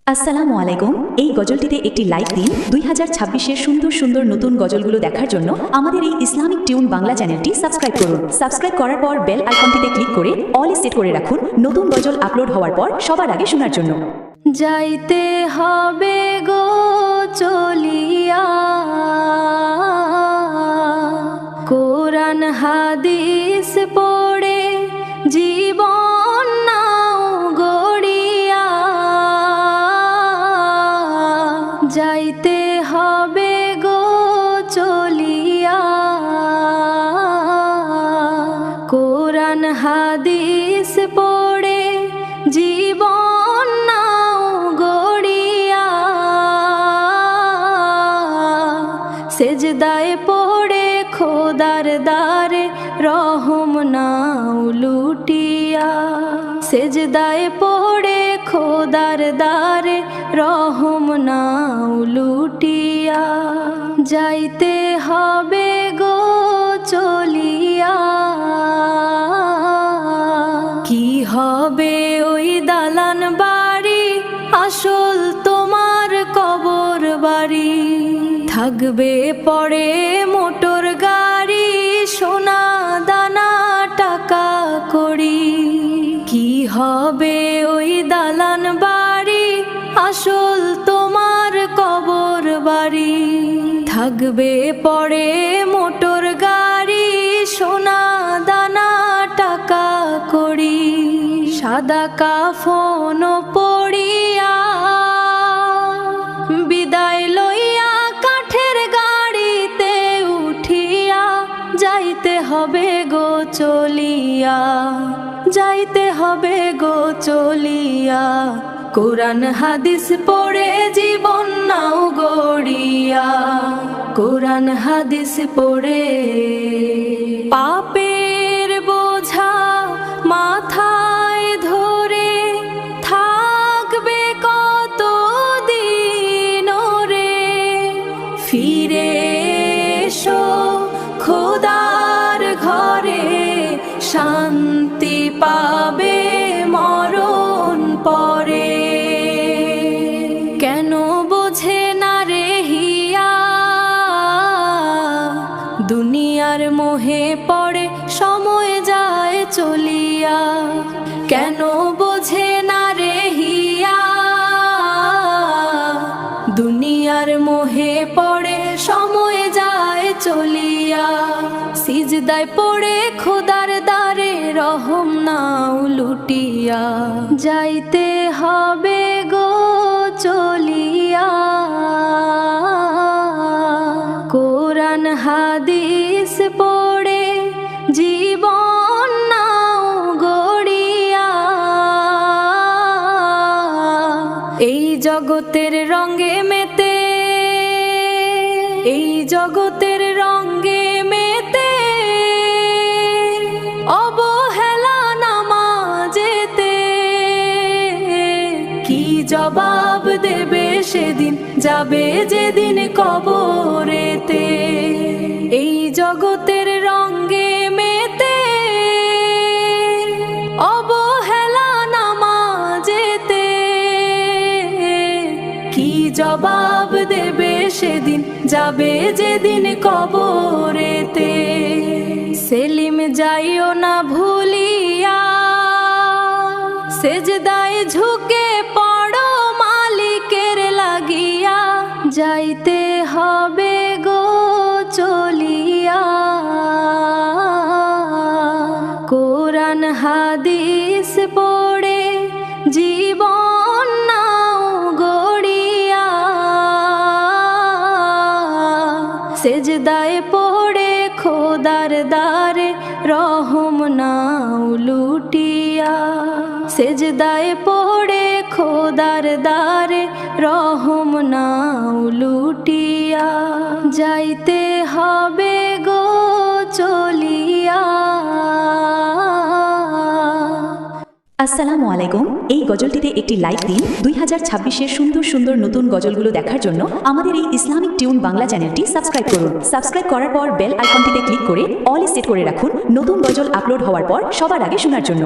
আসসালামু আলাইকুম। এই গজলটিতে একটি লাইক দিন। 2026-এর সুন্দর সুন্দর নতুন গজলগুলো দেখার জন্য আমাদের এই ইসলামিক টিউন বাংলা চ্যানেলটি সাবস্ক্রাইব করুন। সাবস্ক্রাইব করার পর বেল আইকনটিতে ক্লিক করে অল সেট করে রাখুন নতুন গজল আপলোড হওয়ার পর সবার আগে শোনার জন্য। যাইতে হবে গো চলিয়া, কোরআন হাদিস পড়ে জীবন নাও গড়িয়া। যাইতে হবে গো চলিয়া, কোরআন হাদিস পড়ে জীবন নাও গড়িয়া। সেজদায় পড়ে খোদার দারে রহম নাও লুটিয়া। সেজদায় পড়ে খোদার দারে রহম নাও লুটিয়া। যাইতে হবে গো চলিয়া, কি হবে ওই দালান বাড়ি, আসল তোমার কবর বাড়ি। থাকবে পড়ে মোটর গাড়ি, সোনা দানা টাকা কড়ি। কি হবে ওই দালান বাড়ি, আসল তোমার কবর বাড়ি। থাকবে পড়ে মোটর গাড়ি, সোনা দানা টাকা কড়ি। সাদা কাফন পড়িয়া বিদায় লইয়া কাঠের গাড়িতে উঠিয়া। যাইতে হবে গো চলিয়া, যাইতে হবে গো চলিয়া। কোরআন হাদিস পড়ে জীবন নাও গড়িয়া। কোরআন হাদিস পড়ে পাপের বোঝা মাথায় ধরে থাকবে কত দিন রে। ফিরে এসো খোদার ঘরে, শান্তি পাবে মরণ পরে। কেন বোঝে না রে হিয়া, দুনিয়ার মোহে পড়ে সময় যায় চলিয়া। কেন বোঝে না রে হিয়া, দুনিয়ার মোহে পড়ে সময় যায় চলিয়া। সিজদায় পড়ে খোদার দারে রহম নাও লুটিয়া। যাইতে হবে গো চলিয়া, কোরআন হাদিস পড়ে জীবন নাও গড়িয়া। এই জগতের রঙে মেতে, এই জগতের রঙে মেতে অবহেলা নামাজেতে। কি জবাব দেবে সেদিন, যাবে যেদিন কবরেতে। এই জগতের রঙে মেতে অবহেলা নামাজেতে। কি জবাব দেবে সেদিন, যাবে যেদিন কবরেতে। সেলিম যাইও না ভুলিয়া, সেজদায় ঝুঁকে পড়ো মালিকের লাগিয়া। যাইতে হবে গো চলিয়া, কোরআন হাদিস পড়ে জীবন নাও গড়িয়া। সেজদায় পড়ে খোদার দারে রহম নাও লুটিয়া। সেজদায় পড়ে খোদার দারে রহম নাও লুটিয়া। যাইতে হবে গো চলিয়া। আসসালামু আলাইকুম। এই গজলটিতে একটি লাইক দিন। 2026-এর সুন্দর সুন্দর নতুন গজলগুলো দেখার জন্য আমাদের এই ইসলামিক টিউন বাংলা চ্যানেলটি সাবস্ক্রাইব করুন। সাবস্ক্রাইব করার পর বেল আইকনটিতে ক্লিক করে অল সেট করে রাখুন নতুন গজল আপলোড হওয়ার পর সবার আগে শোনার জন্য।